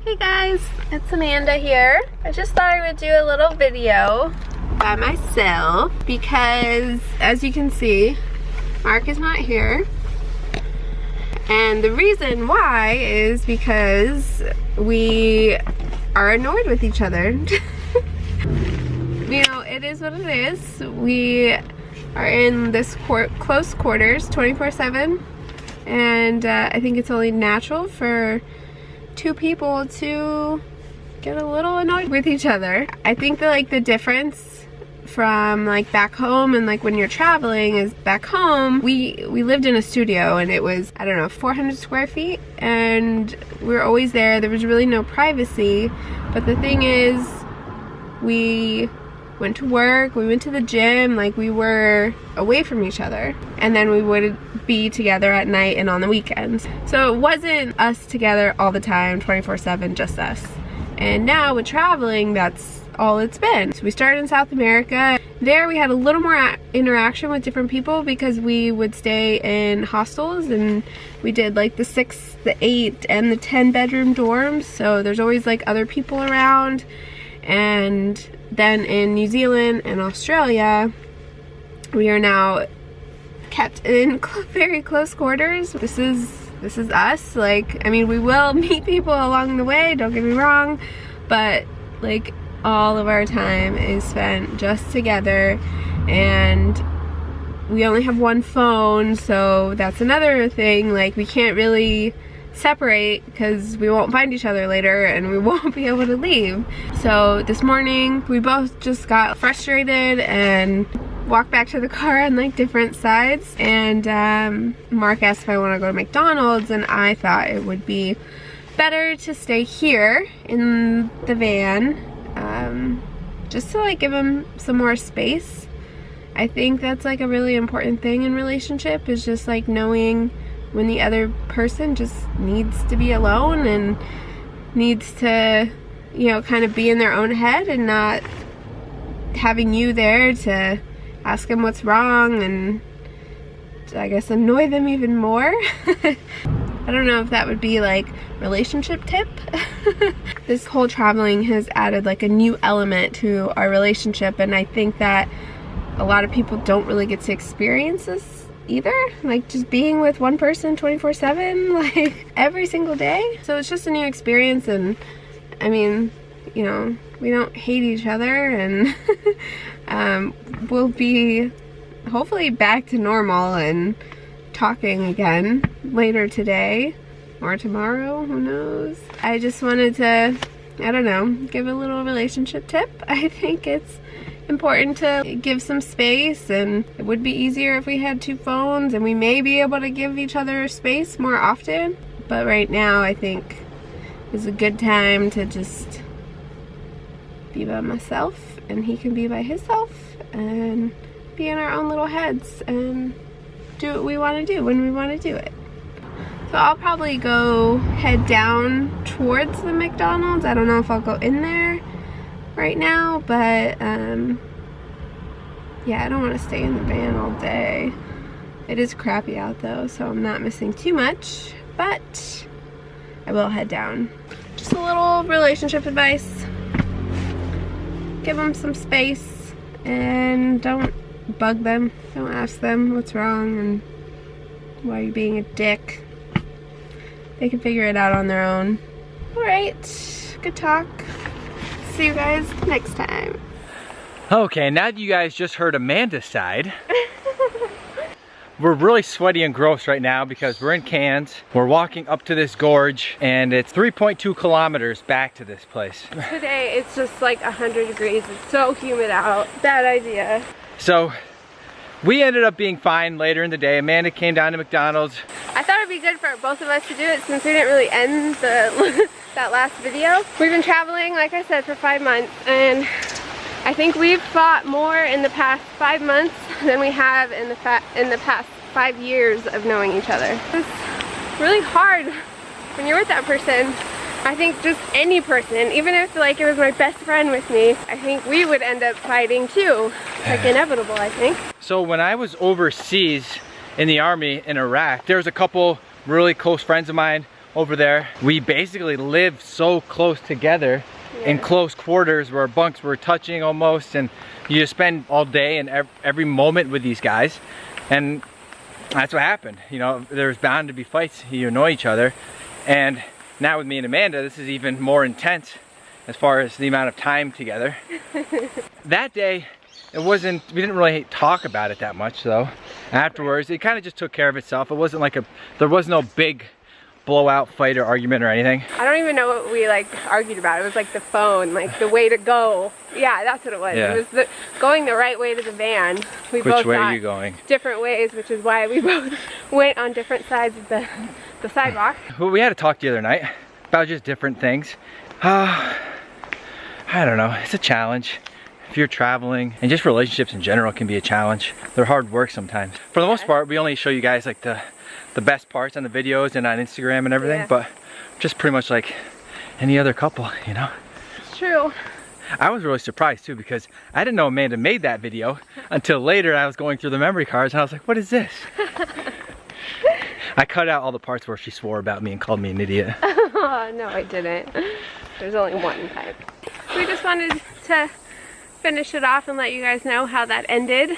Hey guys, it's Amanda here. I just thought I would do a little video by myself because, as you can see, Mark is not here. And the reason why is because we are annoyed with each other. You know, it is what it is. We are in this close quarters 24/7, and I think it's only natural for two people to get a little annoyed with each other. I think that like the difference from like back home and like when you're traveling is back home we lived in a studio and it was, I don't know, 400 square feet, and we were always there. There was really no privacy. But the thing is, we went to work, we went to the gym, like we were away from each other, and then we would be together at night and on the weekends. So it wasn't us together all the time, 24/7, just us. And now with traveling, that's all it's been. So we started in South America. There we had a little more interaction with different people because we would stay in hostels, and we did like the 6, the 8, and the 10 bedroom dorms. So there's always like other people around. And then in New Zealand and Australia, we are now kept in very close quarters. This is us. Like, I mean, we will meet people along the way, don't get me wrong, but like all of our time is spent just together, and we only have one phone, so that's another thing. Like, we can't really separate because we won't find each other later and we won't be able to leave. So this morning we both just got frustrated and walked back to the car on like different sides, and Mark asked if I want to go to McDonald's, and I thought it would be better to stay here in the van, just to like give him some more space. I think that's like a really important thing in relationship, is just like knowing when the other person just needs to be alone and needs to, you know, kind of be in their own head, and not having you there to ask them what's wrong and I guess annoy them even more. I don't know if that would be like relationship tip. This whole traveling has added like a new element to our relationship, and I think that a lot of people don't really get to experience this either, like just being with one person 24/7, like every single day. So it's just a new experience, and I mean, you know, we don't hate each other, and we'll be hopefully back to normal and talking again later today or tomorrow, who knows. I just wanted to, I don't know, give a little relationship tip. I think it's important to give some space, and it would be easier if we had two phones, and we may be able to give each other space more often. But right now I think is a good time to just be by myself, and he can be by himself, and be in our own little heads and do what we want to do when we want to do it. So I'll probably go head down towards the McDonald's. I don't know if I'll go in there right now, but yeah, I don't want to stay in the van all day. It is crappy out though, so I'm not missing too much, but I will head down. Just a little relationship advice. Give them some space and don't bug them. Don't ask them what's wrong and why you're being a dick. They can figure it out on their own. Alright, good talk. See you guys next time. Okay, now that you guys just heard Amanda's side, we're really sweaty and gross right now because we're in Cairns. We're walking up to this gorge, and it's 3.2 kilometers back to this place. Today it's just like 100 degrees. It's so humid out. Bad idea. So we ended up being fine later in the day. Amanda came down to McDonald's. I thought it'd be good for both of us to do it since we didn't really end the that last video. We've been traveling, like I said, for 5 months, and I think we've fought more in the past 5 months than we have in the past 5 years of knowing each other. It's really hard when you're with that person. I think just any person, even if like it was my best friend with me, I think we would end up fighting too. It's like inevitable, I think. So when I was overseas in the army in Iraq, there was a couple really close friends of mine. over there. We basically lived so close together in close quarters where our bunks were touching almost, and you just spend all day and every moment with these guys, and that's what happened. You know, there's bound to be fights. You annoy each other, and now with me and Amanda, this is even more intense as far as the amount of time together. That day, we didn't really talk about it that much though. Afterwards, it kind of just took care of itself. It wasn't like there was no big blowout fight or argument or anything. I don't even know what we like argued about. It was like the phone, like the way to go. Yeah, that's what it was. Yeah. It was going the right way to the van. We Which both way are you going? Different ways, which is why we both went on different sides of the sidewalk. Well, we had to talk the other night about just different things. I don't know, it's a challenge. If you're traveling, and just relationships in general can be a challenge. They're hard work sometimes. For the most part, we only show you guys like the best parts on the videos and on Instagram and everything, but just pretty much like any other couple, you know? It's true. I was really surprised too, because I didn't know Amanda made that video until later. I was going through the memory cards and I was like, what is this? I cut out all the parts where she swore about me and called me an idiot. Oh, no, I didn't. There's only one type. We just wanted to finish it off and let you guys know how that ended.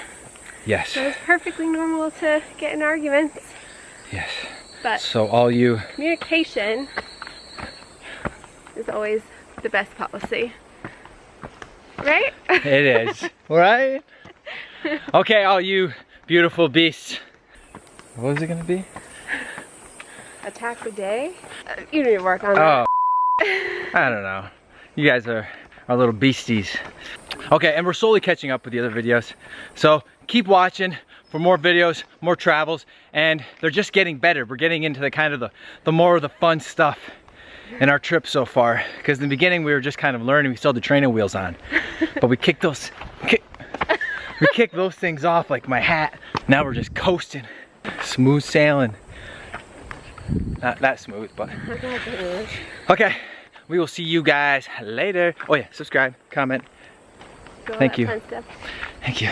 Yes. It was perfectly normal to get in arguments. Yes. But so all you... communication is always the best policy. Right? It is. Right? Okay, all you beautiful beasts. What was it gonna be? Attack the day? You need to work on that. Oh. I don't know. You guys are little beasties. Okay, and we're slowly catching up with the other videos. So keep watching for more videos, more travels, and they're just getting better. We're getting into the kind of the more of the fun stuff in our trip so far. Because in the beginning we were just kind of learning, we still had the training wheels on. But we kicked those things off like my hat. Now we're just coasting. Smooth sailing. Not that smooth, but okay. We will see you guys later. Oh yeah, subscribe, comment. Thank you. Thank you.